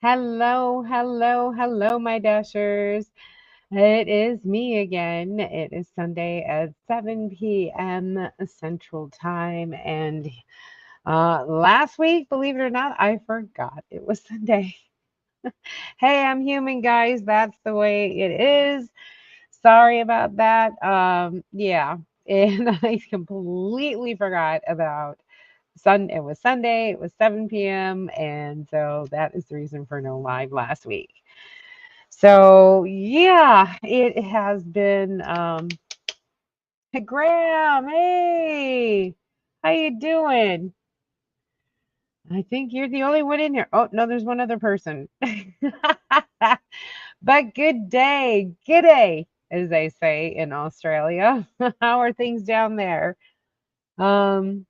Hello, hello, hello, my dashers. It is me again. It is Sunday at 7 p.m. Central Time. And last week, believe it or not, I forgot it was Sunday. Hey, I'm human, guys. That's the way it is. Sorry about that. Yeah. And I completely forgot about Sunday. It was Sunday. It was 7 p.m. And so that is the reason for no live last week. So yeah, it has been hey, Graham, hey, how you doing? I think you're the only one in here. Oh no, there's one other person. But good day, as they say in Australia. How are things down there? Um,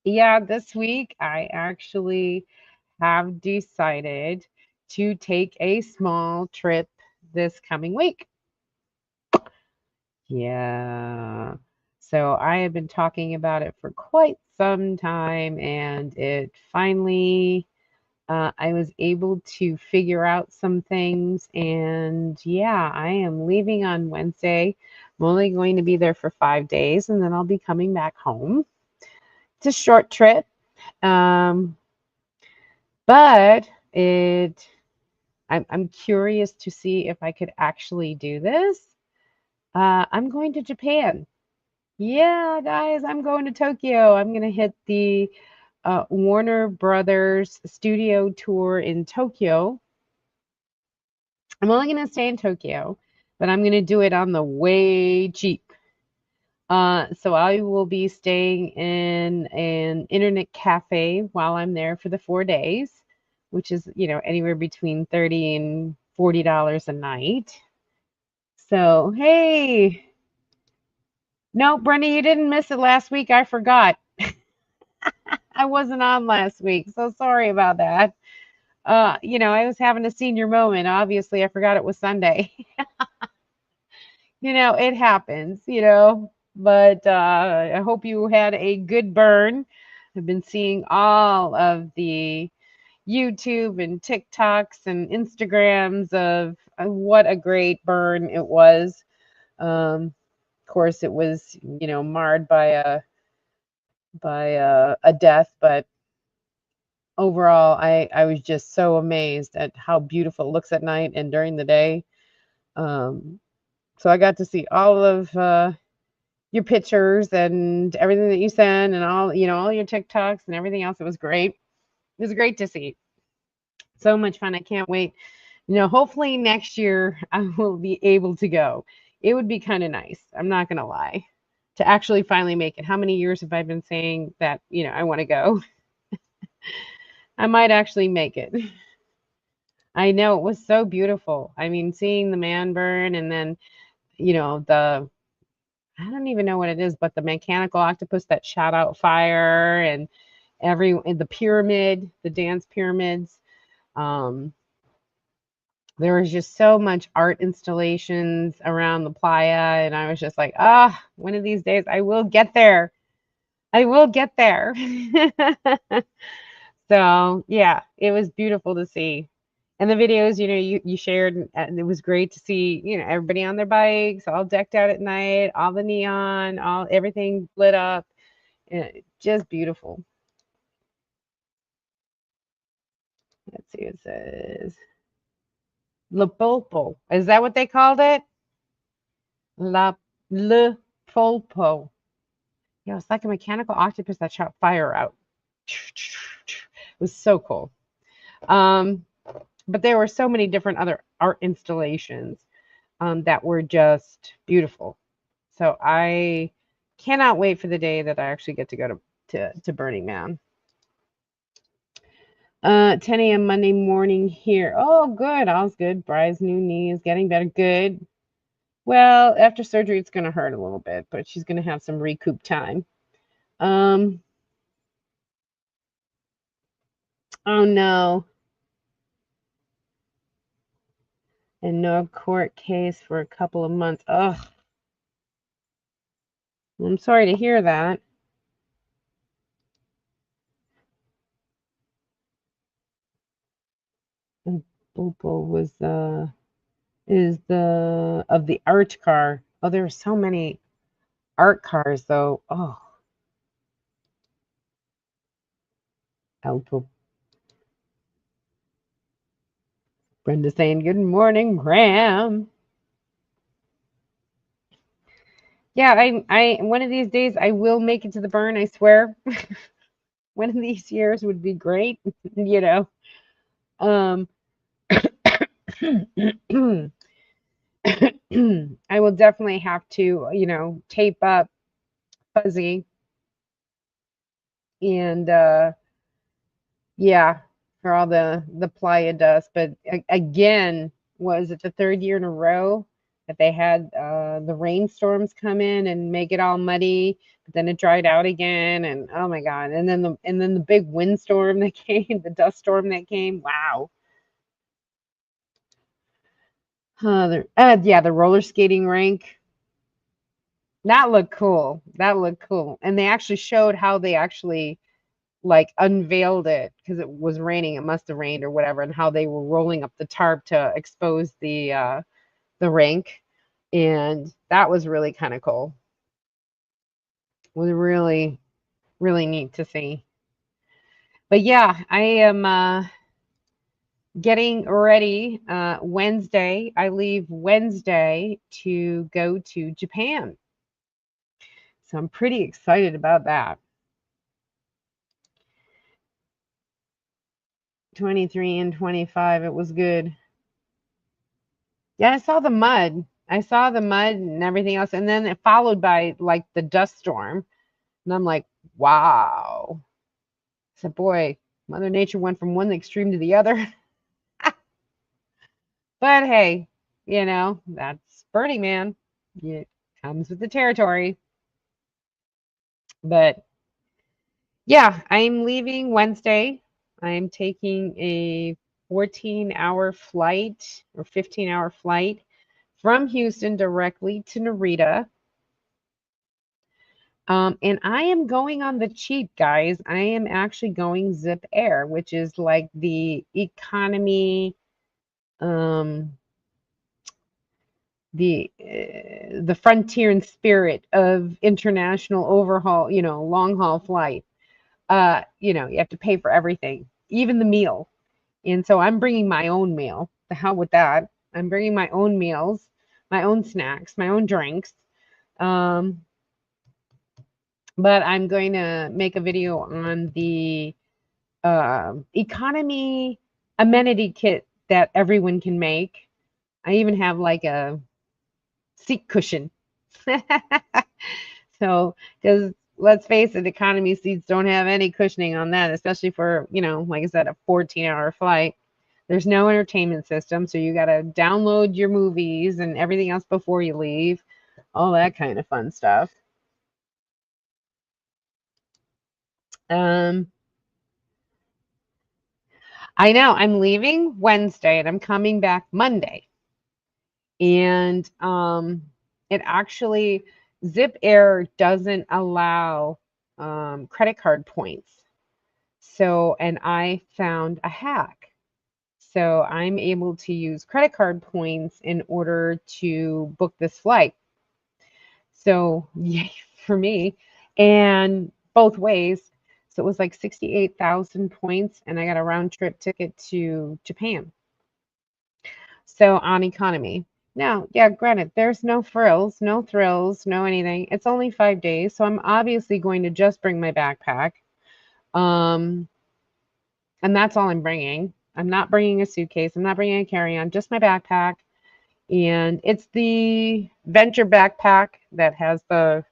yeah, this week I actually have decided to take a small trip this coming week. Yeah. So I have been talking about it for quite some time, and it finally, I was able to figure out some things. And yeah, I am leaving on Wednesday. I'm only going to be there for 5 days, and then I'll be coming back home. It's a short trip, um, but I'm curious to see if I could actually do this. I'm going to Japan. Yeah, guys, I'm going to Tokyo. I'm going to hit the Warner Brothers studio tour in Tokyo. I'm only going to stay in Tokyo, but I'm going to do it on the way cheap. So I will be staying in an internet cafe while I'm there for the 4 days, which is, anywhere between $30 and $40 a night. So, hey, no, Brenda, you didn't miss it last week. I forgot. I wasn't on last week, so sorry about that. I was having a senior moment. Obviously, I forgot it was Sunday. It happens, but I hope you had a good burn. I've been seeing all of the YouTube and TikToks and Instagrams of what a great burn it was. Of course, it was, marred by a death, but overall, I was just so amazed at how beautiful it looks at night and during the day. Um, so I got to see all of your pictures and everything that you sent and all your TikToks and everything else. It was great. It was great to see. So much fun. I can't wait. Hopefully next year I will be able to go. It would be kind of nice. I'm not going to lie. To actually finally make it. How many years have I been saying that, I want to go? I might actually make it. I know it was so beautiful. I mean, seeing the man burn and then, the I don't even know what it is, but the mechanical octopus that shot out fire and the pyramid, the dance pyramids. Um, there was just so much art installations around the playa, and I was just like, one of these days I will get there. I will get there. So yeah, it was beautiful to see. And the videos, you shared, and it was great to see, everybody on their bikes, all decked out at night, all the neon, all everything lit up. Just beautiful. Let's see, it says Lepolpo. Is that what they called it? La Le Polpo. Yeah, it's like a mechanical octopus that shot fire out. It was so cool. Um, but there were so many different other art installations that were just beautiful. So I cannot wait for the day that I actually get to go to Burning Man. 10 a.m. Monday morning here. Oh, good. All's good. Bride's new knee is getting better. Good. Well, after surgery, it's going to hurt a little bit, but she's going to have some recoup time. Um, oh no. And no court case for a couple of months. Ugh. I'm sorry to hear that. Opal was is the of the art car. Oh, there are so many art cars though. Oh, Opal. Brenda saying good morning, Graham. Yeah, I one of these days I will make it to the burn, I swear. One of these years would be great, you know. Um I will definitely have to, tape up Fuzzy and yeah, for all the playa dust. But again, was it the third year in a row that they had the rainstorms come in and make it all muddy, but then it dried out again, and oh my God. And then the big windstorm that came, the dust storm that came. Wow. Yeah, the roller skating rink. That looked cool. That looked cool. And they actually showed how they actually like unveiled it because it was raining. It must have rained or whatever, and how they were rolling up the tarp to expose the rink. And that was really kind of cool. It was really, really neat to see. But yeah, I am getting ready. Wednesday, I leave Wednesday to go to Japan. So I'm pretty excited about that. 23 and 25, it was good. Yeah, I saw the mud. I saw the mud and everything else, and then it followed by like the dust storm. And I'm like, wow. I said, boy, Mother Nature went from one extreme to the other. But hey, that's Burning Man. It comes with the territory. But yeah, I'm leaving Wednesday. I'm taking a 14-hour flight or 15-hour flight from Houston directly to Narita. And I am going on the cheap, guys. I am actually going Zip Air, which is like economy, um, the frontier and spirit of international overhaul, long haul flight. You have to pay for everything, even the meal. And so I'm bringing my own meal. The hell with that. I'm bringing my own meals, my own snacks, my own drinks. Um, but I'm going to make a video on the economy amenity kit that everyone can make. I even have like a seat cushion. So, because let's face it, economy seats don't have any cushioning on that, especially for, like I said, a 14-hour flight. There's no entertainment system, so you got to download your movies and everything else before you leave, all that kind of fun stuff. Um, I know I'm leaving Wednesday and I'm coming back Monday. And it actually, Zip Air doesn't allow credit card points. So, and I found a hack. So I'm able to use credit card points in order to book this flight. So, yay for me. And both ways. So it was like 68,000 points, and I got a round trip ticket to Japan. So on economy. Now, yeah, granted, there's no frills, no thrills, no anything. It's only 5 days, so I'm obviously going to just bring my backpack. Um, and that's all I'm bringing. I'm not bringing a suitcase. I'm not bringing a carry-on, just my backpack. And it's the Venture backpack that has the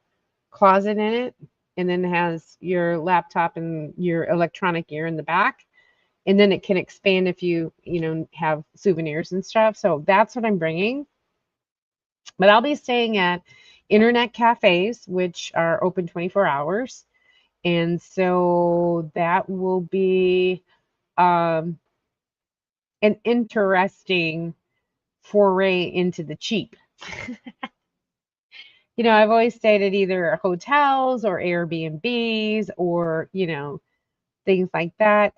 closet in it, and then it has your laptop and your electronic gear in the back. And then it can expand if you have souvenirs and stuff. So that's what I'm bringing. But I'll be staying at internet cafes, which are open 24 hours. And so that will be um, an interesting foray into the cheap. I've always stayed at either hotels or Airbnbs or, things like that.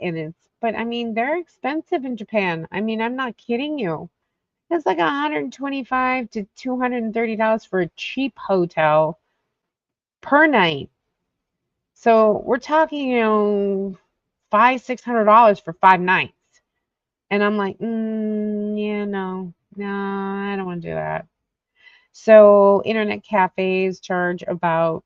But I mean, they're expensive in Japan. I mean, I'm not kidding you. It's like $125 to $230 for a cheap hotel per night. So we're talking, $500-$600 for 5 nights. And I'm like, yeah, no, I don't want to do that. So internet cafes charge about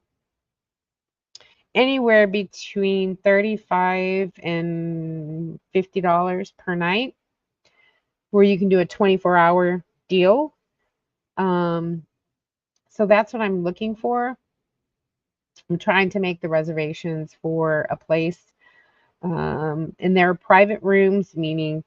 anywhere between $35 and $50 per night, where you can do a 24-hour deal. So that's what I'm looking for. I'm trying to make the reservations for a place. And there are private rooms, meaning,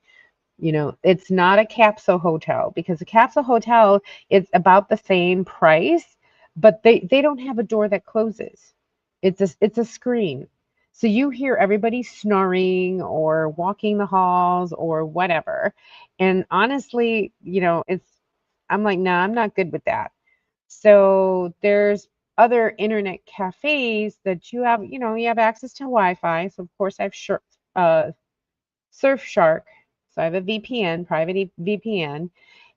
it's not a capsule hotel, because a capsule hotel is about the same price, but they don't have a door that closes. It's a screen. So you hear everybody snoring or walking the halls or whatever. And honestly, I'm like, no, I'm not good with that. So there's other internet cafes that you have access to Wi-Fi. So of course I have Surfshark. So I have a VPN, private VPN,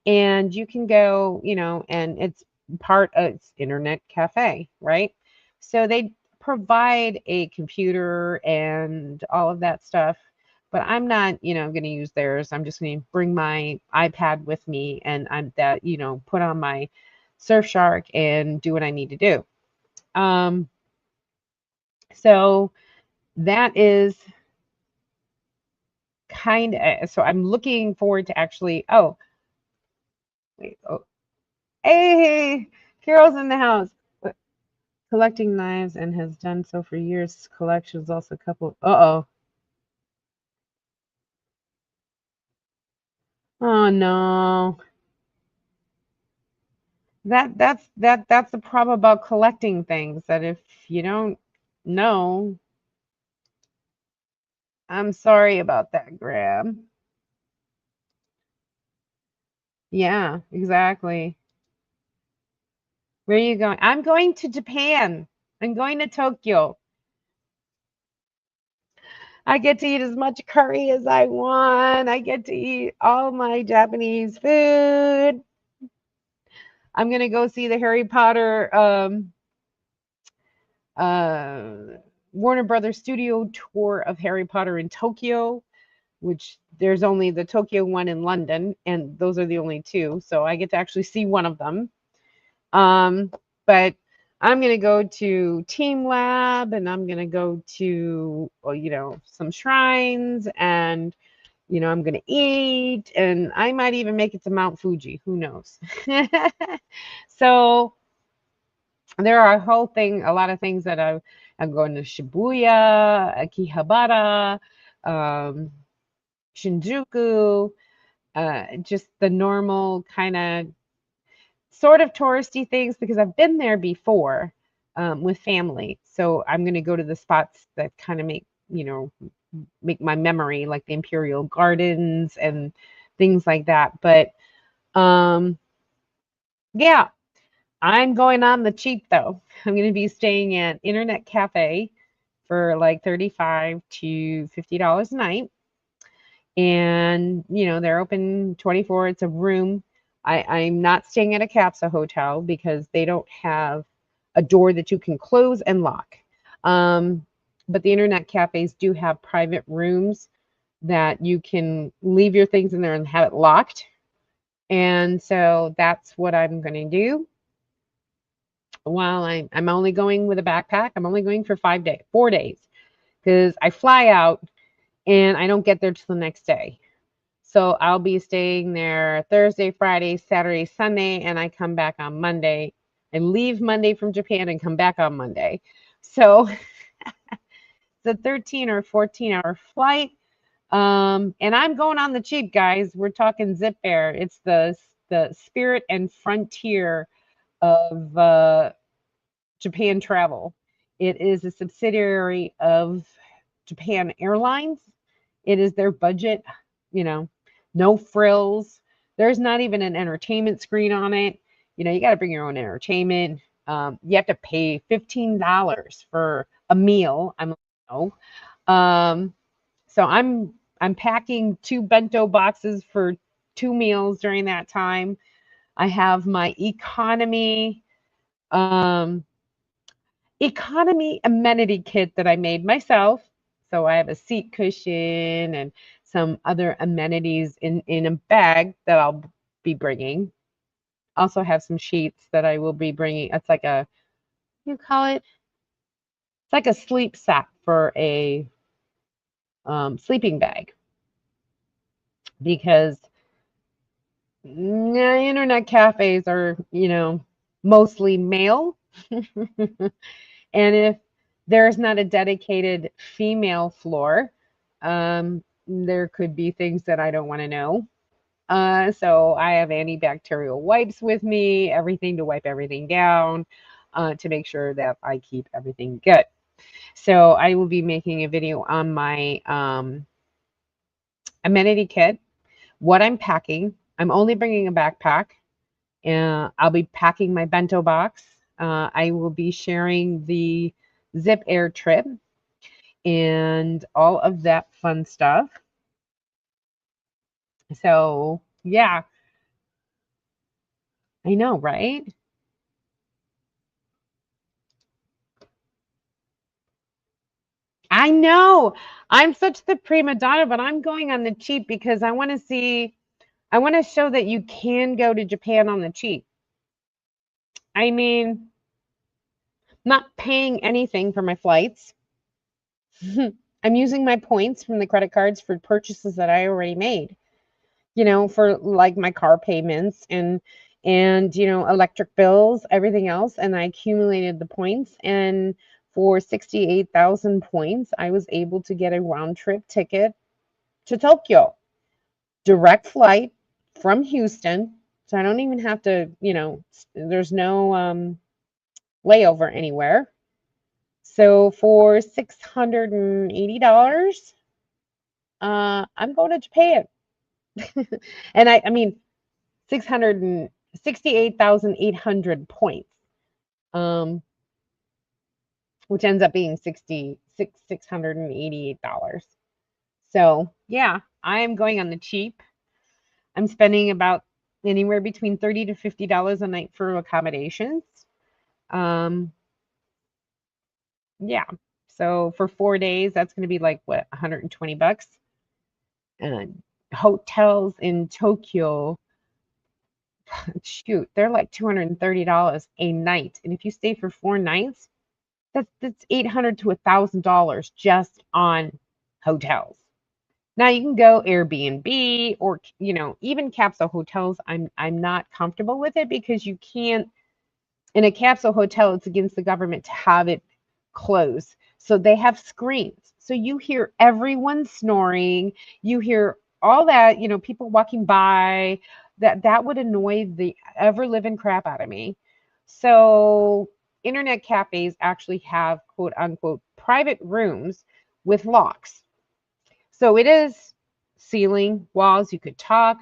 and you can go, and it's it's internet cafe, right? So they provide a computer and all of that stuff, but I'm not, going to use theirs. I'm just going to bring my iPad with me, and put on my Surfshark and do what I need to do. So that is so I'm looking forward to actually, oh, wait, oh, hey, Carol's in the house. Collecting knives and has done so for years. Collection is also a couple. Uh-oh. Oh no. That's the problem about collecting things, that if you don't know, I'm sorry about that, Graham. Yeah, exactly. Where are you going? I'm going to Japan. I'm going to Tokyo. I get to eat as much curry as I want. I get to eat all my Japanese food. I'm going to go see the Harry Potter uh, Warner Brothers studio tour of Harry Potter in Tokyo, which there's only the Tokyo one in London, and those are the only two. So I get to actually see one of them. But I'm going to go to Team Lab, and I'm going to go to, some shrines, and, I'm going to eat, and I might even make it to Mount Fuji. Who knows? So there are a lot of things that I'm going to Shibuya, Akihabara, um, Shinjuku, just the normal kind of sort of touristy things, because I've been there before with family. So I'm going to go to the spots that kind of make my memory, like the Imperial Gardens and things like that. But yeah, I'm going on the cheap though. I'm going to be staying at Internet Cafe for like $35 to $50 a night. And, they're open 24. It's a room. I'm not staying at a capsule hotel because they don't have a door that you can close and lock. But the internet cafes do have private rooms that you can leave your things in there and have it locked. And so that's what I'm going to do. While I'm only going with a backpack, I'm only going for 4 days, because I fly out and I don't get there till the next day. So I'll be staying there Thursday, Friday, Saturday, Sunday, and I come back on Monday. I leave Monday from Japan and come back on Monday. So it's a 13 or 14-hour flight. And I'm going on the cheap, guys. We're talking Zip Air. It's the Spirit and Frontier of Japan Travel. It is a subsidiary of Japan Airlines. It is their budget, no frills. There's not even an entertainment screen on it. You got to bring your own entertainment. You have to pay $15 for a meal. I'm like, no. So I'm packing 2 bento boxes for 2 meals during that time. I have my um, economy amenity kit that I made myself. So I have a seat cushion and some other amenities in a bag that I'll be bringing. Also have some sheets that I will be bringing. It's like a, you call it? It's like a sleep sack for a sleeping bag because internet cafes are, mostly male. And if there's not a dedicated female floor, there could be things that I don't want to know. So I have antibacterial wipes with me, everything to wipe everything down, to make sure that I keep everything good. So I will be making a video on my amenity kit, what I'm packing. I'm only bringing a backpack, and I'll be packing my bento box. I will be sharing the Zip Air trip and all of that fun stuff. So, yeah, I know, right? I know. I'm such the prima donna, but I'm going on the cheap because I want to show that you can go to Japan on the cheap. I mean, not paying anything for my flights. I'm using my points from the credit cards for purchases that I already made, for like my car payments and electric bills, everything else, and I accumulated the points, and for 68,000 points, I was able to get a round trip ticket to Tokyo, direct flight from Houston. So I don't even have to, there's no layover anywhere. So for $680, I'm going to Japan. And I mean, 668,800 points, um, which ends up being $688. So yeah, I am going on the cheap. I'm spending about anywhere between $30 to $50 a night for accommodations. Um, yeah. So for 4 days, that's going to be like what, $120. And hotels in Tokyo, shoot, they're like $230 a night. And if you stay for 4 nights, that's $800 to $1,000 just on hotels. Now you can go Airbnb or even capsule hotels. I'm not comfortable with it because you can't, in a capsule hotel, it's against the government to have it closed. So they have screens. So you hear everyone snoring, you hear all that, people walking by. That would annoy the ever living crap out of me. So internet cafes actually have quote unquote private rooms with locks. So it is ceiling, walls, you could talk,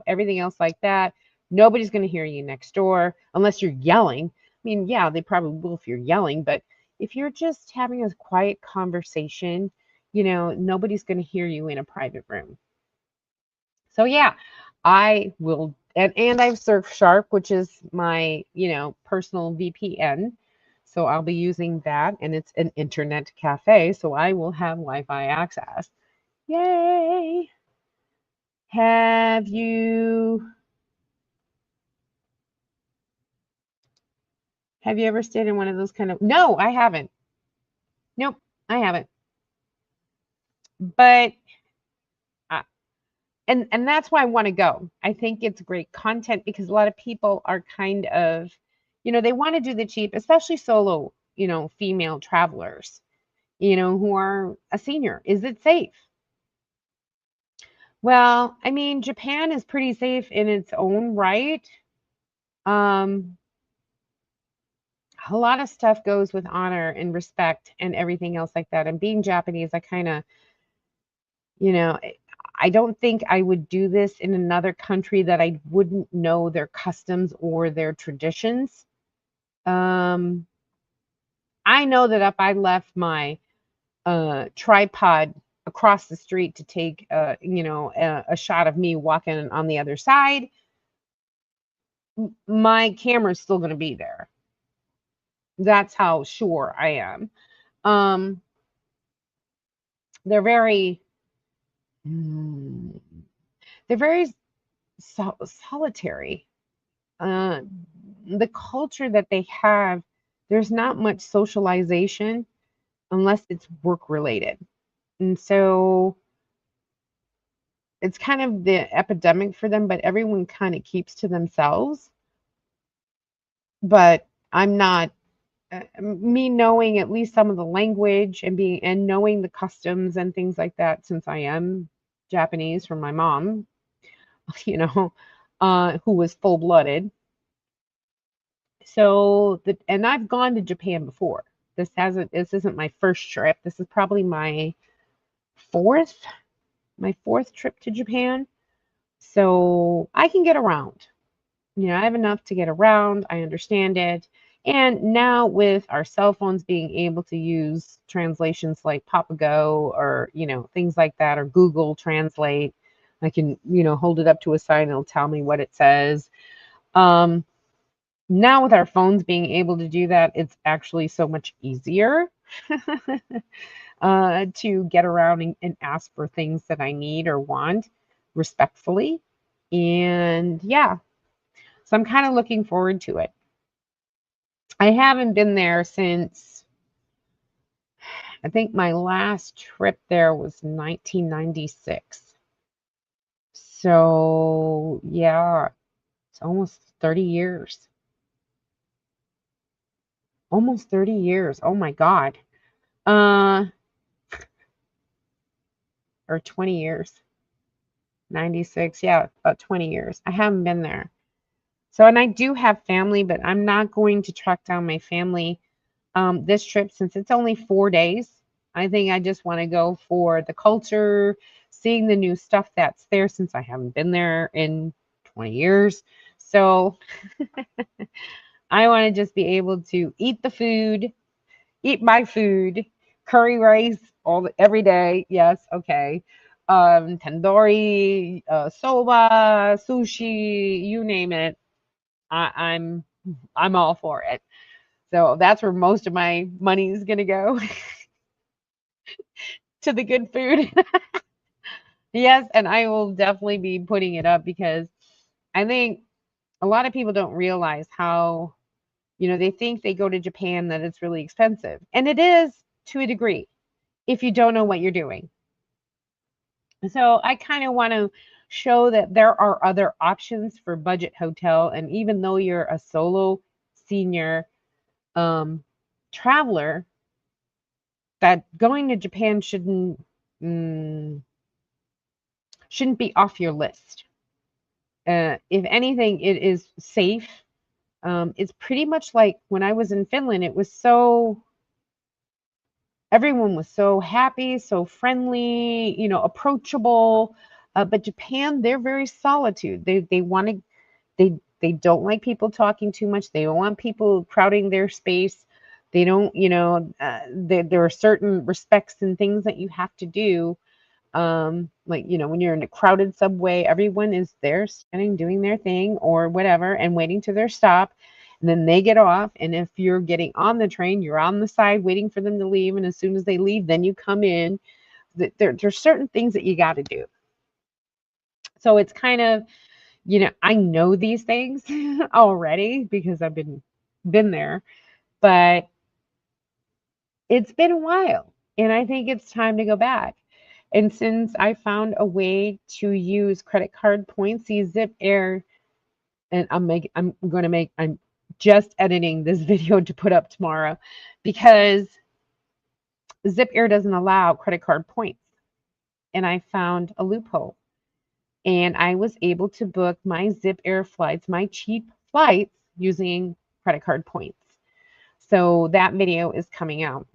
everything else like that. Nobody's going to hear you next door unless you're yelling. I mean, yeah, they probably will if you're yelling, but if you're just having a quiet conversation, nobody's going to hear you in a private room. So yeah, I will, and I've Surfshark, which is my, personal VPN. So I'll be using that, and it's an internet cafe, so I will have Wi-Fi access. Yay! Have you have you ever stayed in one of those kind of? No, I haven't. Nope, I haven't. But and that's why I want to go. I think it's great content because a lot of people are kind of, they want to do the cheap, especially solo, female travelers, who are a senior. Is it safe? Well, I mean, Japan is pretty safe in its own right. Um, a lot of stuff goes with honor and respect and everything else like that. And being Japanese, I kind of, you know, I don't think I would do this in another country that I wouldn't know their customs or their traditions. Um, I know that if I left my tripod across the street to take a shot of me walking on the other side, my camera's still going to be there. That's how sure I am. Um, they're very, mm, they're very solitary. Uh, the culture that they have, there's not much socialization unless it's work related. And so it's kind of the epidemic for them, but everyone kind of keeps to themselves. But I'm not, me knowing at least some of the language and being and knowing the customs and things like that, since I am Japanese from my mom, you know, who was full blooded. So and I've gone to Japan before. This isn't my first trip. This is probably fourth my fourth trip to Japan. So I can get around. I have enough to get around. I understand it. And now with our cell phones being able to use translations like Papago or, things like that, or Google Translate, I can, hold it up to a sign and it'll tell me what it says. Now with our phones being able to do that, it's actually so much easier to get around and ask for things that I need or want respectfully. And yeah, so I'm kind of looking forward to it. I haven't been there since, I think my last trip there was 1996. So yeah, it's almost 30 years. Almost 30 years. Oh my God. Uh, or 20 years. 96. Yeah, about 20 years. I haven't been there. So, and I do have family, but I'm not going to track down my family this trip since it's only 4 days. I think I just want to go for the culture, seeing the new stuff that's there since I haven't been there in 20 years. So I want to just be able to eat the food, eat my food, curry rice every day. Yes, okay. Tandoori, soba, sushi, you name it. I'm all for it. So that's where most of my money is gonna go, to the good food. Yes, and I will definitely be putting it up because I think a lot of people don't realize how, they think they go to Japan that it's really expensive. And it is, to a degree, if you don't know what you're doing. So I kind of want to show that there are other options for budget hotel. And even though you're a solo senior um, traveler, that going to Japan mm, shouldn't be off your list. If anything, it is safe. It's pretty much like when I was in Finland. Everyone was so happy, so friendly, approachable. But Japan, they're very solitude. They want to they don't like people talking too much. They don't want people crowding their space. They don't, there are certain respects and things that you have to do. Like, when you're in a crowded subway, everyone is there standing, doing their thing or whatever, and waiting to their stop. And then they get off. And if you're getting on the train, you're on the side waiting for them to leave. And as soon as they leave, then you come in. There's certain things that you got to do. So it's kind of, I know these things already because I've been there, but it's been a while and I think it's time to go back. And since I found a way to use credit card points, see Zip Air, and I'm just editing this video to put up tomorrow because Zip Air doesn't allow credit card points. And I found a loophole. And I was able to book my Zip Air flights, my cheap flights, using credit card points. So that video is coming out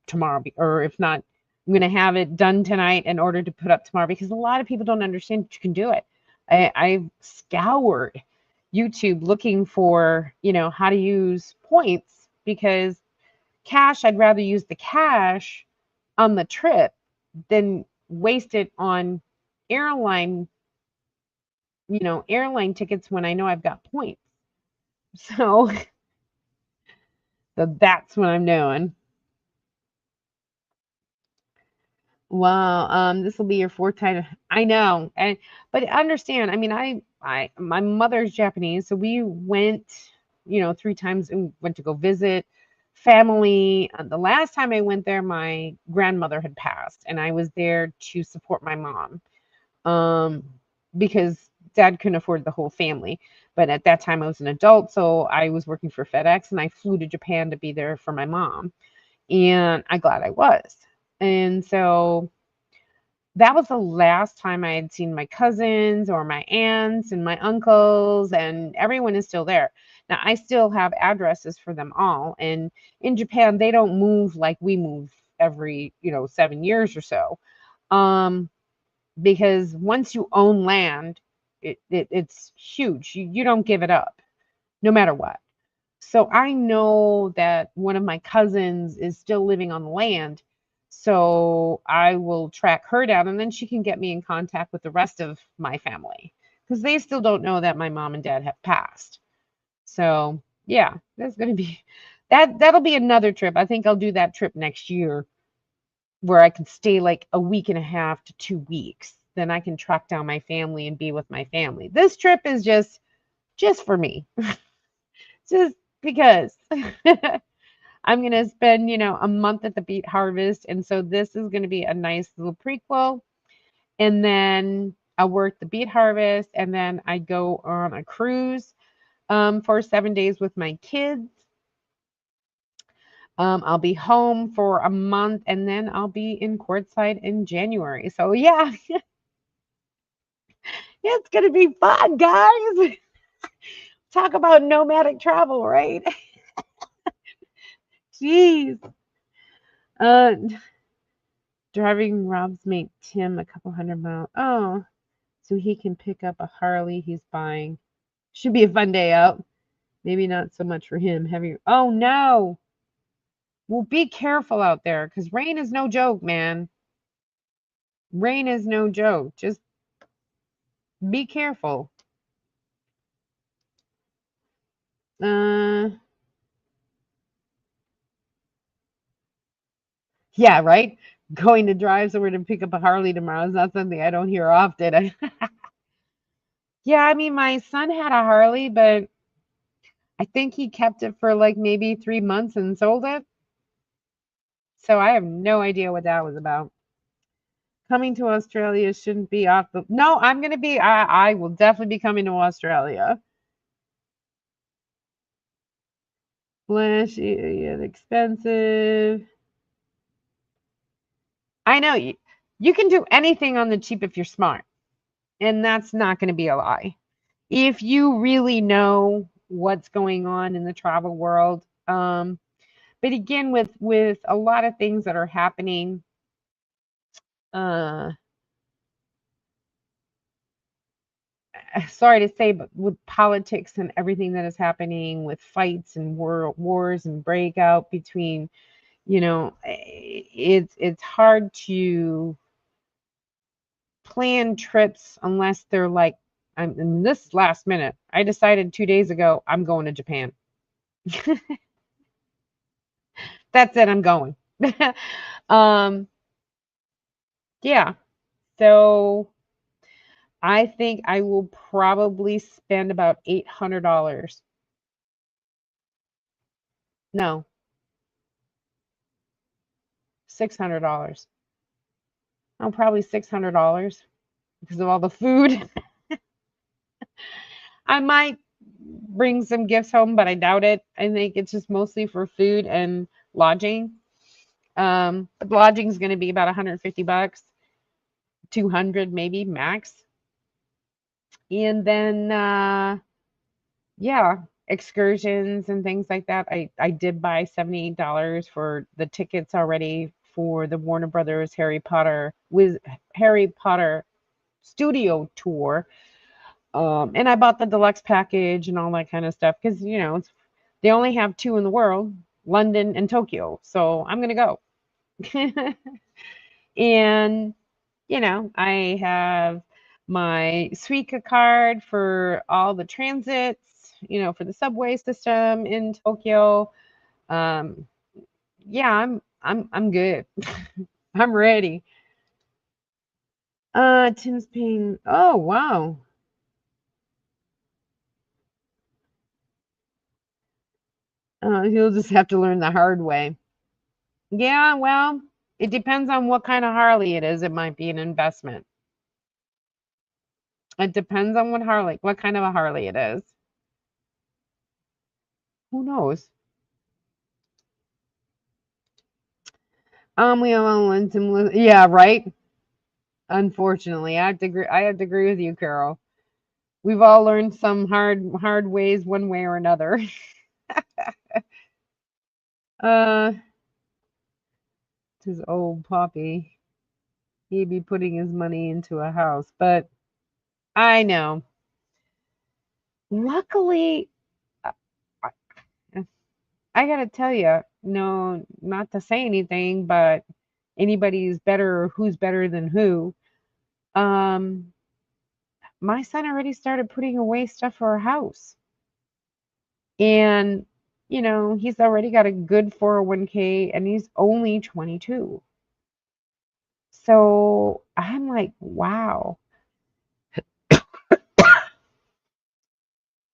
tomorrow, or if not, I'm going to have it done tonight in order to put up tomorrow because a lot of people don't understand that you can do it. I've scoured YouTube looking for, how to use points because cash, I'd rather use the cash on the trip than waste it on airline, airline tickets when I know I've got points. So, so that's what I'm doing. Wow, this will be your fourth time. I know, and but understand. I mean, my mother's Japanese, so we went, 3 times and went to go visit family. The last time I went there, my grandmother had passed, and I was there to support my mom, um, because dad couldn't afford the whole family. But at that time, I was an adult, so I was working for FedEx, and I flew to Japan to be there for my mom, and I'm glad I was. And so that was the last time I had seen my cousins or my aunts and my uncles, and everyone is still there. Now, I still have addresses for them all. And in Japan, they don't move like we move every, 7 years or so. Um, because once you own land, it's huge. You don't give it up, no matter what. So I know that one of my cousins is still living on the land. So I will track her down and then she can get me in contact with the rest of my family because they still don't know that my mom and dad have passed. So yeah, that's going to be that'll be another trip. I think I'll do that trip next year where I can stay like a week and a half to 2 weeks. Then I can track down my family and be with my family. This trip is just for me. Just because I'm going to spend, a month at the Beet Harvest. And so this is going to be a nice little prequel. And then I work the Beet Harvest and then I go on a cruise for 7 days with my kids. I'll be home for a month and then I'll be in Quartzsite in January. So yeah, it's going to be fun, guys. Talk about nomadic travel, right? Jeez. Uh, Driving Rob's mate Tim a couple 100 miles. Oh, so he can pick up a Harley he's buying. Should be a fun day out. Maybe not so much for him. Heavy. Oh no. Well, be careful out there because rain is no joke, man. Rain is no joke. Just be careful. Uh, yeah, right. Going to drive somewhere to pick up a Harley tomorrow is not something I don't hear often. Yeah, I mean, my son had a Harley, but I think he kept it for like maybe 3 months and sold it. So I have no idea what that was about. Coming to Australia shouldn't be off the. No, I'm gonna be. I will definitely be coming to Australia. Flashy and expensive. I know you can do anything on the cheap if you're smart, and that's not going to be a lie. If you really know what's going on in the travel world, but again, with a lot of things that are happening, uh, sorry to say, but with politics and everything that is happening with fights and wars and breakout between, it's hard to plan trips unless they're like, I'm in this last minute. I decided 2 days ago I'm going to Japan. That's it. I'm going. um, yeah. So I think I will probably spend about $800. No, $600. Oh, probably $600 because of all the food. I might bring some gifts home, but I doubt it. I think it's just mostly for food and lodging. But lodging is going to be about 150 bucks, 200 maybe max. And then, yeah, excursions and things like that. I did buy $78 for the tickets already for the Warner Brothers Harry Potter studio tour. And I bought the deluxe package and all that kind of stuff because, they only have two in the world. London and Tokyo. So I'm going to go. And, I have my Suica card for all the transits, for the subway system in Tokyo. Um, yeah, I'm good. I'm ready. Tim's Pain. Oh, wow. He'll just have to learn the hard way. Yeah, well, it depends on what kind of Harley it is. It might be an investment. It depends on what kind of a Harley it is. Who knows? We have all learned some. Yeah, right. Unfortunately, I have to agree with you, Carol. We've all learned some hard ways, one way or another. uh, his old Poppy. He'd be putting his money into a house, but I know. Luckily, I, I gotta tell you, no, not to say anything, but anybody's better, who's better than who. Um, my son already started putting away stuff for our house. And, he's already got a good 401k and he's only 22. So I'm like, wow.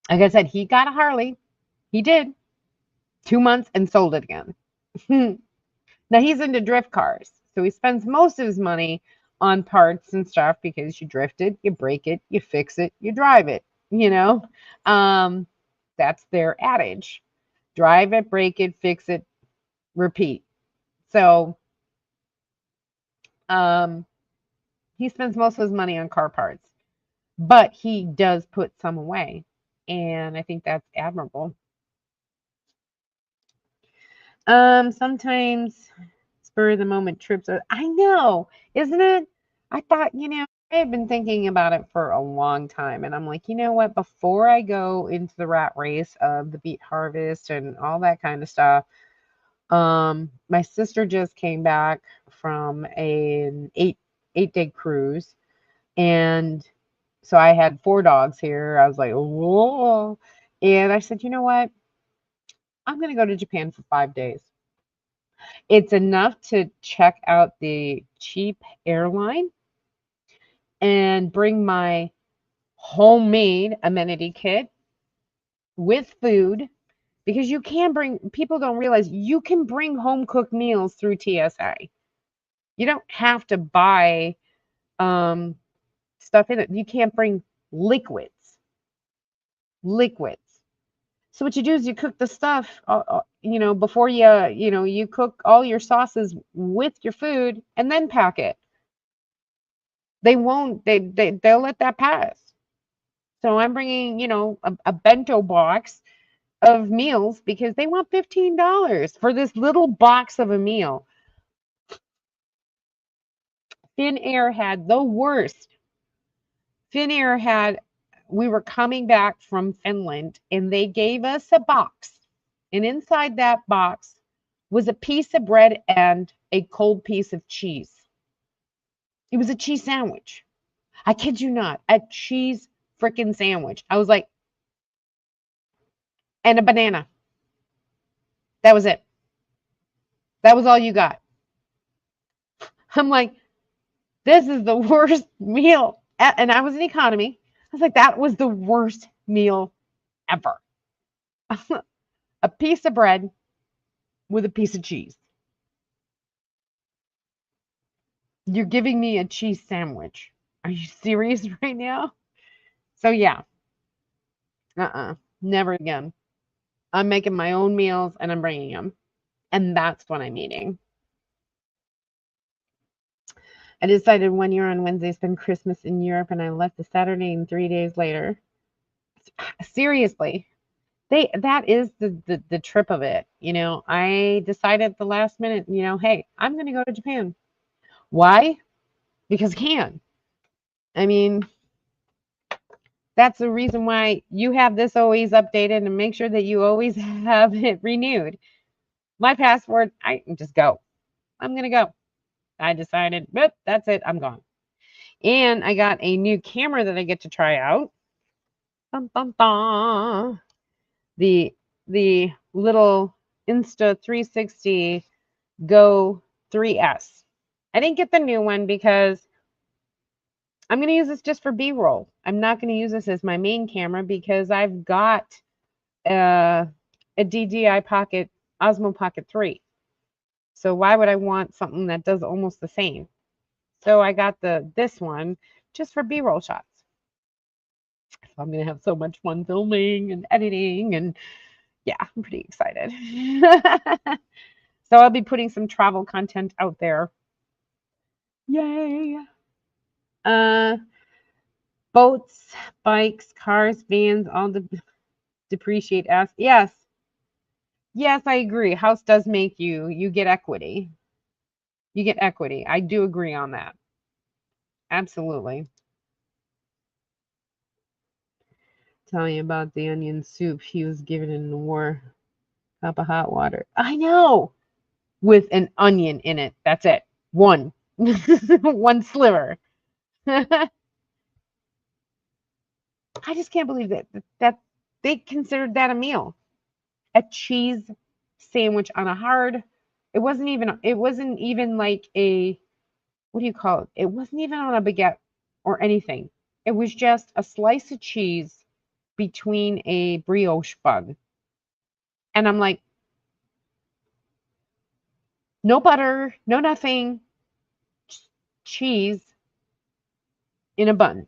Like I said, he got a Harley. He did 2 months and sold it again. Now he's into drift cars. So he spends most of his money on parts and stuff because you drift it, you break it, you fix it, you drive it, you know? Um, that's their adage. Drive it, break it, fix it, repeat. So um, he spends most of his money on car parts, but he does put some away. And I think that's admirable. Sometimes spur of the moment trips are, I know, isn't it? I thought, I had been thinking about it for a long time. And I'm like, you know what? Before I go into the rat race of the beet harvest and all that kind of stuff, my sister just came back from an eight-day cruise. And so I had 4 dogs here. I was like, whoa. And I said, you know what? I'm going to go to Japan for 5 days. It's enough to check out the cheap airline and bring my homemade amenity kit with food because people don't realize you can bring home cooked meals through TSA. You don't have to buy um, stuff in it. You can't bring liquids. Liquids. So what you do is you cook the stuff, before you cook all your sauces with your food and then pack it. They won't. They'll let that pass. So I'm bringing, a bento box of meals because they want $15 for this little box of a meal. Finnair had the worst. Finnair had. We were coming back from Finland and they gave us a box. And inside that box was a piece of bread and a cold piece of cheese. It was a cheese sandwich. I kid you not, a cheese freaking sandwich. I was like, and a banana. That was it. That was all you got. I'm like, this is the worst meal. And I was in economy. I was like, that was the worst meal ever. A piece of bread with a piece of cheese. You're giving me a cheese sandwich. Are you serious right now? So yeah, never again. I'm making my own meals and I'm bringing them. And that's what I'm eating. I decided 1 year on Wednesday spend Christmas in Europe and I left the Saturday and 3 days later. Seriously, that is the trip of it. I decided at the last minute, hey, I'm gonna go to Japan. Why? Because I can. I mean, that's the reason why you have this always updated and make sure that you always have it renewed. my passport. I can just go. I'm going to go. I decided, but that's it. I'm gone. And I got a new camera that I get to try out. Bum, bum, bum. The little Insta360 Go 3S. I didn't get the new one because I'm going to use this just for B-roll. I'm not going to use this as my main camera because I've got a DJI Pocket Osmo Pocket 3. So why would I want something that does almost the same? So I got this one just for B-roll shots. So I'm going to have so much fun filming and editing, and yeah, I'm pretty excited. So I'll be putting some travel content out there. Yay. Boats, bikes, cars, vans, all depreciate as yes. Yes, I agree. House does make you get equity. You get equity. I do agree on that. Absolutely. Tell you about the onion soup he was given in the war. Cup of hot water. I know. With an onion in it. That's it. One. One sliver. I just can't believe that they considered that a meal. A cheese sandwich on a hard. It wasn't even like a, what do you call it? It wasn't even on a baguette or anything. It was just a slice of cheese between a brioche bun. And I'm like, no butter, no nothing, cheese in a bun.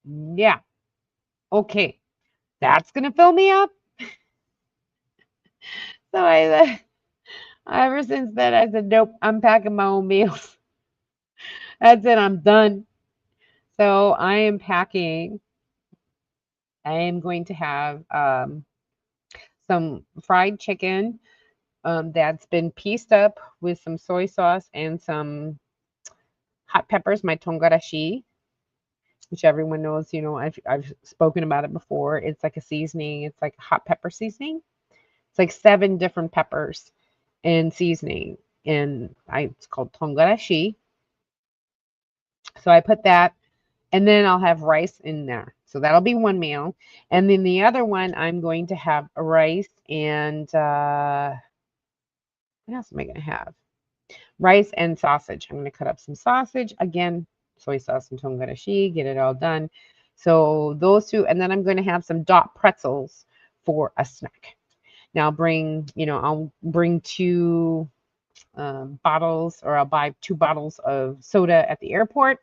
Yeah. Okay. That's going to fill me up. So ever since then, I said, nope, I'm packing my own meals. That's it. I'm done. So I am packing. I am going to have some fried chicken that's been pieced up with some soy sauce and some hot peppers, my tongarashi, which everyone knows, I've spoken about it before. It's like a seasoning. It's like a hot pepper seasoning. It's like 7 different peppers and seasoning, and it's called tongarashi. So I put that, and then I'll have rice in there. So that'll be one meal, and then the other one I'm going to have a rice and what else am I going to have? Rice and sausage. I'm going to cut up some sausage again, soy sauce and tongarashi, get it all done. So those two, and then I'm going to have some dot pretzels for a snack. Now I'll bring 2 bottles, or I'll buy 2 bottles of soda at the airport,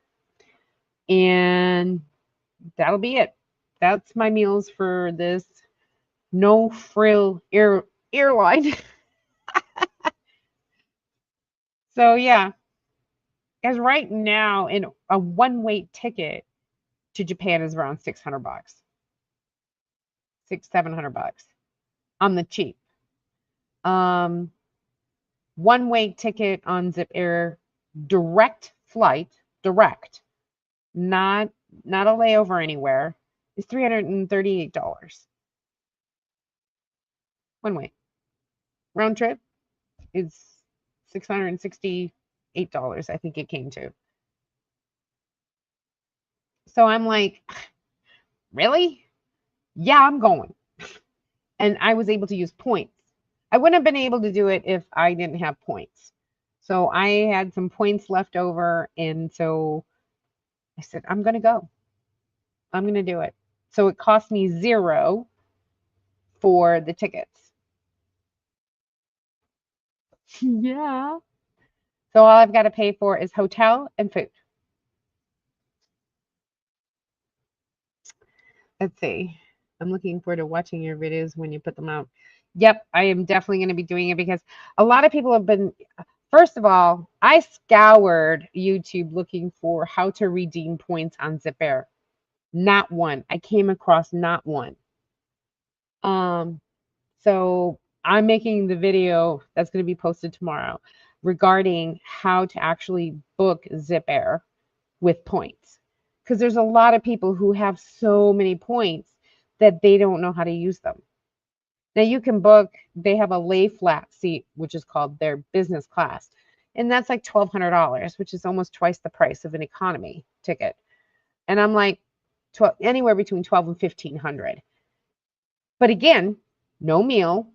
and that'll be it. That's my meals for this no frill airline. So yeah, as right now, in a one-way ticket to Japan is around $600, $700 on the cheap. One-way ticket on Zip Air, direct flight, direct, not a layover anywhere, is $338. One way. Round trip is $668, I think it came to. So I'm like, really? Yeah, I'm going. And I was able to use points. I wouldn't have been able to do it if I didn't have points. So I had some points left over, and so I said, I'm going to go. I'm going to do it. So it cost me 0 for the tickets. Yeah. So all I've got to pay for is hotel and food. Let's see. I'm looking forward to watching your videos when you put them out. Yep, I am definitely going to be doing it because a lot of people have been. First of all, I scoured YouTube looking for how to redeem points on Zip Air. Not one. I came across not one. So I'm making the video that's going to be posted tomorrow regarding how to actually book Zip Air with points. Because there's a lot of people who have so many points that they don't know how to use them. Now you can book, they have a lay flat seat, which is called their business class. And that's like $1,200, which is almost twice the price of an economy ticket. And I'm like, 12, anywhere between 12 and 1500. But again, no meal,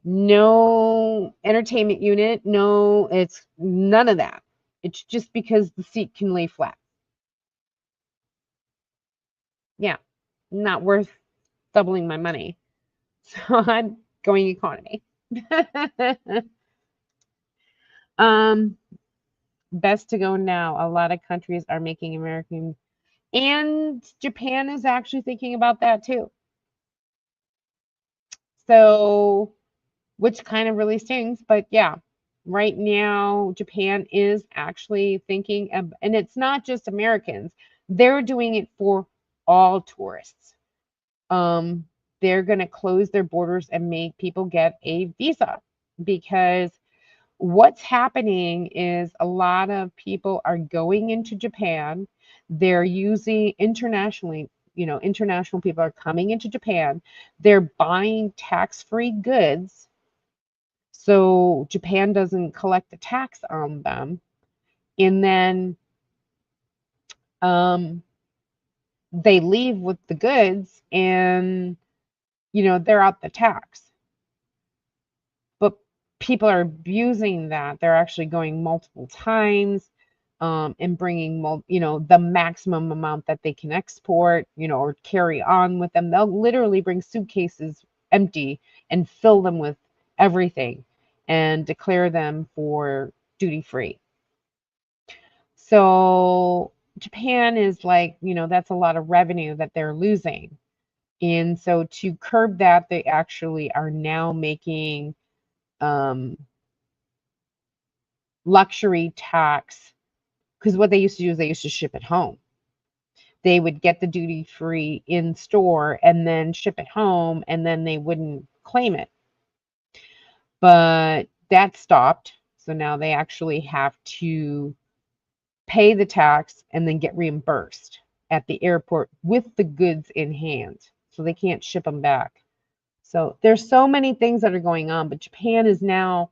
no entertainment unit, no, it's none of that. It's just because the seat can lay flat. Yeah, not worth doubling my money. So I'm going economy. um, best to go now. A lot of countries are making American, and Japan is actually thinking about that too. So, which kind of really stings, but yeah, right now Japan is actually thinking of, and it's not just Americans. They're doing it for all tourists. Um, they're going to close their borders and make people get a visa because what's happening is a lot of people are going into Japan. They're using internationally, international people are coming into Japan. They're buying tax-free goods. So Japan doesn't collect the tax on them. And then um, they leave with the goods and, they're out the tax. But people are abusing that. They're actually going multiple times and bringing, the maximum amount that they can export, or carry on with them. They'll literally bring suitcases empty and fill them with everything and declare them for duty free. So Japan is like, that's a lot of revenue that they're losing. And so to curb that, they actually are now making um, luxury tax, because what they used to do is they used to ship it home. They would get the duty free in store and then ship it home, and then they wouldn't claim it. But that stopped. So now they actually have to pay the tax and then get reimbursed at the airport with the goods in hand. So they can't ship them back. So there's so many things that are going on, but Japan is now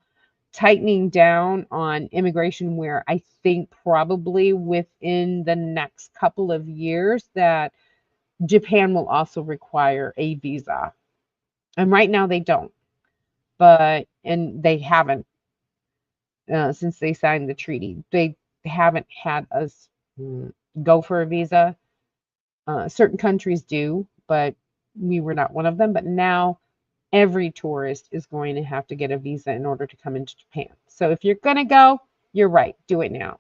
tightening down on immigration, where I think probably within the next couple of years that Japan will also require a visa. And right now they don't, and they haven't since they signed the treaty. They haven't had us go for a visa. Certain countries do, but we were not one of them. But now every tourist is going to have to get a visa in order to come into Japan. So if you're going to go, you're right, do it now.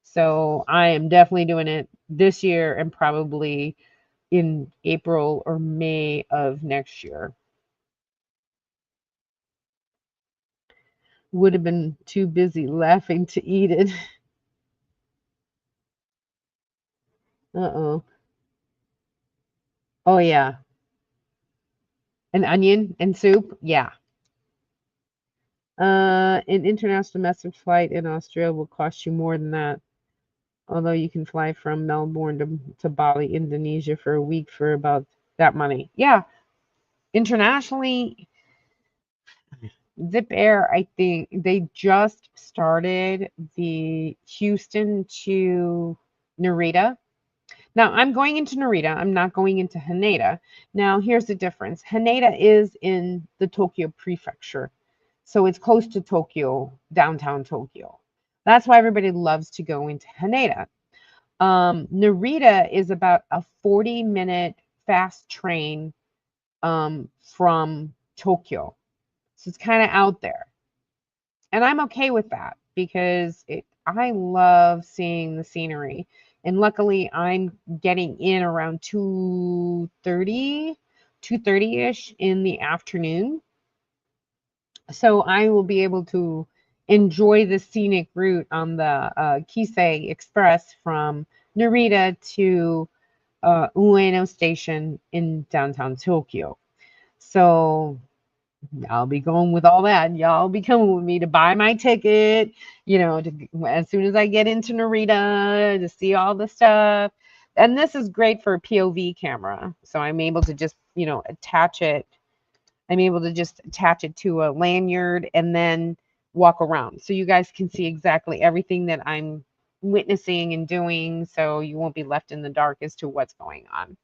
So I am definitely doing it this year and probably in April or May of next year. Would have been too busy laughing to eat it. Uh-oh. Oh yeah. An onion and soup? Yeah. An international domestic flight in Australia will cost you more than that. Although you can fly from Melbourne to Bali, Indonesia for a week for about that money. Yeah. Internationally, Zip Air, I think they just started the Houston to Narita. Now, I'm going into Narita. I'm not going into Haneda. Now, here's the difference. Haneda is in the Tokyo prefecture. So it's close to Tokyo, downtown Tokyo. That's why everybody loves to go into Haneda. Narita is about a 40-minute fast train from Tokyo. So it's kind of out there. And I'm okay with that because I love seeing the scenery. And luckily, I'm getting in around 2:30-ish in the afternoon. So I will be able to enjoy the scenic route on the Kisei Express from Narita to Ueno Station in downtown Tokyo. So I'll be going with all that. Y'all be coming with me to buy my ticket, as soon as I get into Narita to see all the stuff. And this is great for a POV camera. So I'm able to just, attach it I'm able to just attach it to a lanyard and then walk around. So you guys can see exactly everything that I'm witnessing and doing. So you won't be left in the dark as to what's going on.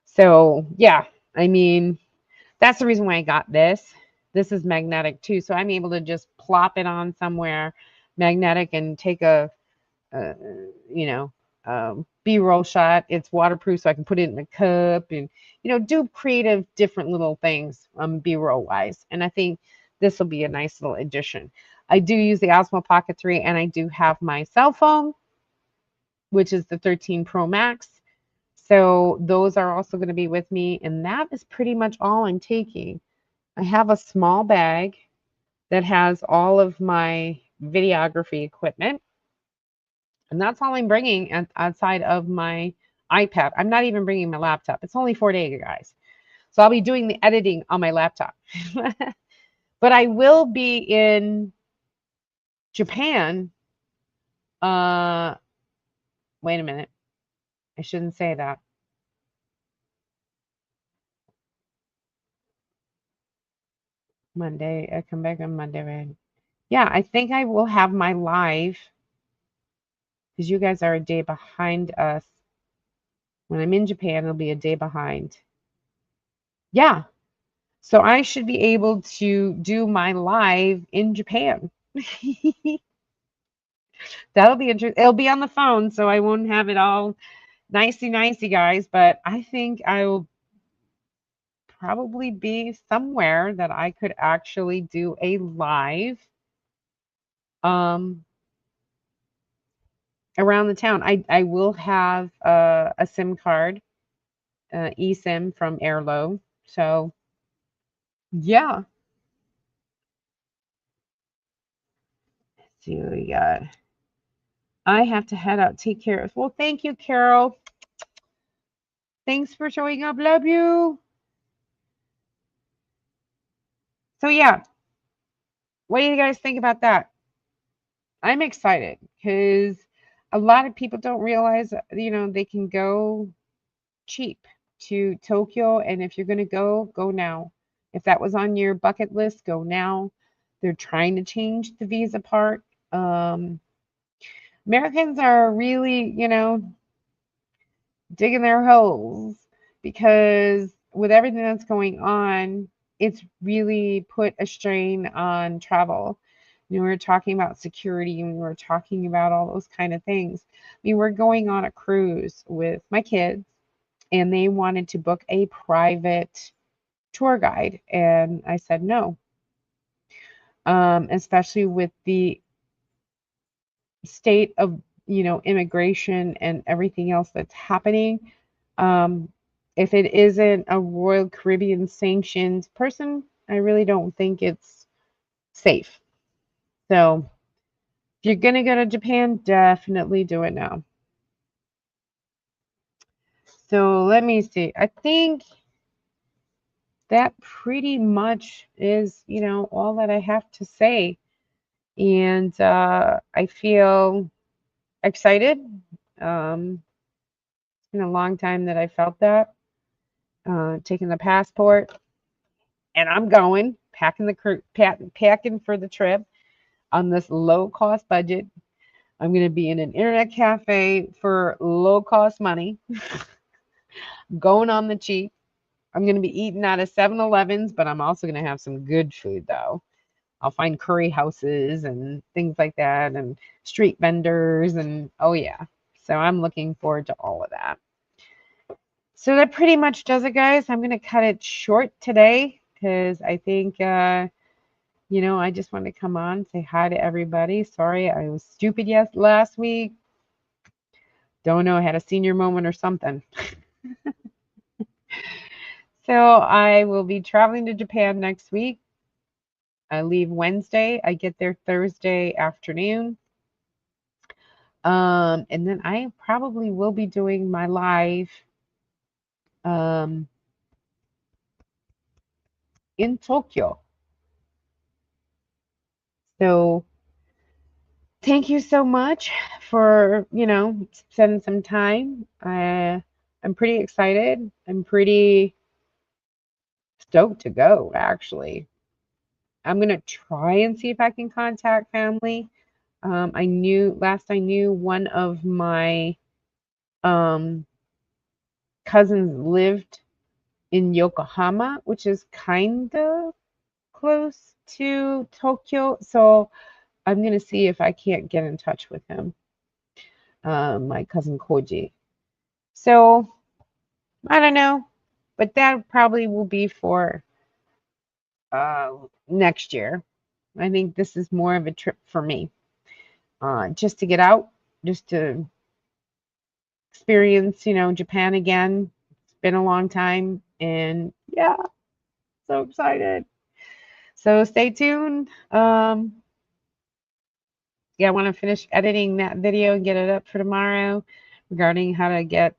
So, yeah, I mean, that's the reason why I got this. This is magnetic too. So I'm able to just plop it on somewhere magnetic and take a you know, B-roll shot. It's waterproof, so I can put it in a cup and, do creative, different little things, B-roll wise. And I think this will be a nice little addition. I do use the Osmo Pocket 3, and I do have my cell phone, which is the 13 Pro Max. So those are also going to be with me, and that is pretty much all I'm taking. I have a small bag that has all of my videography equipment. And that's all I'm bringing outside of my iPad. I'm not even bringing my laptop. It's only 4 days, guys. So I'll be doing the editing on my laptop. But I will be in Japan. Uh, Wait a minute. I shouldn't say that. Monday. I come back on Monday, right? Yeah, I think I will have my live because you guys are a day behind us. When I'm in Japan, it'll be a day behind. Yeah. So I should be able to do my live in Japan. That'll be interesting. It'll be on the phone, so I won't have it all nicey, guys. But I think I will probably be somewhere that I could actually do a live um, around the town. I will have a SIM card, eSIM from Airlo. So yeah. Let's see what we got. I have to head out. Take care. Well, thank you, Carol. Thanks for showing up. Love you. So yeah, what do you guys think about that? I'm excited because a lot of people don't realize, they can go cheap to Tokyo. And if you're going to go now. If that was on your bucket list, go now. They're trying to change the visa part. Um, Americans are really, digging their holes because with everything that's going on, it's really put a strain on travel. We were talking about security and we were talking about all those kind of things. I mean, we're going on a cruise with my kids and they wanted to book a private tour guide. And I said no, especially with the state of, immigration and everything else that's happening. Um, if it isn't a Royal Caribbean sanctioned person, I really don't think it's safe. So if you're going to go to Japan, definitely do it now. So let me see. I think that pretty much is, all that I have to say. And I feel excited. It's been a long time that I felt that. Taking the passport, and I'm going packing packing for the trip on this low cost budget. I'm going to be in an internet cafe for low cost money, going on the cheap. I'm going to be eating out of 7-Elevens, but I'm also going to have some good food though. I'll find curry houses and things like that and street vendors and oh yeah. So I'm looking forward to all of that. So that pretty much does it, guys. I'm going to cut it short today because I think I just want to come on, say hi to everybody. Sorry, I was stupid last week. Don't know, I had a senior moment or something. So I will be traveling to Japan next week. I leave Wednesday. I get there Thursday afternoon. And then I probably will be doing my live in Tokyo. So thank you so much for, spending some time. I'm pretty excited. I'm pretty stoked to go, actually. I'm going to try and see if I can contact family. I knew one of my cousins lived in Yokohama, which is kind of close to Tokyo. So I'm going to see if I can't get in touch with him, my cousin Koji. So I don't know, but that probably will be for next year. I think this is more of a trip for me, just to get out, just to experience, Japan again. It's been a long time, and yeah, so excited. So stay tuned. Yeah, I want to finish editing that video and get it up for tomorrow regarding how to get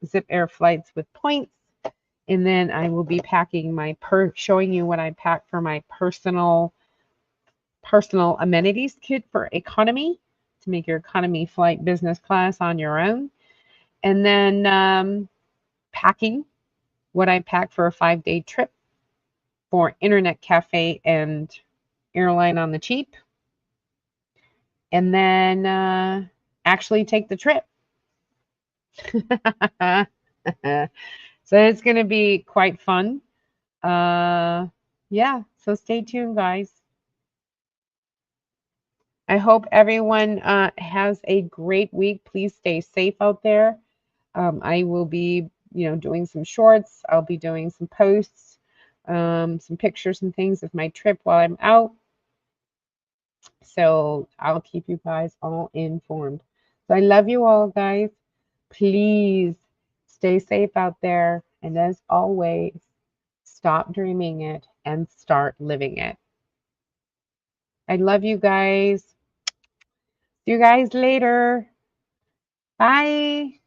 Zip Air flights with points. And then I will be packing showing you what I packed for my personal amenities kit for economy, to make your economy flight business class on your own. And then packing what I packed for a 5-day trip for internet cafe and airline on the cheap. And then actually take the trip. So it's going to be quite fun. Yeah, so stay tuned, guys. I hope everyone has a great week. Please stay safe out there. I will be, doing some shorts. I'll be doing some posts, some pictures and things of my trip while I'm out. So I'll keep you guys all informed. So I love you all, guys. Please stay safe out there. And as always, stop dreaming it and start living it. I love you guys. See you guys later. Bye.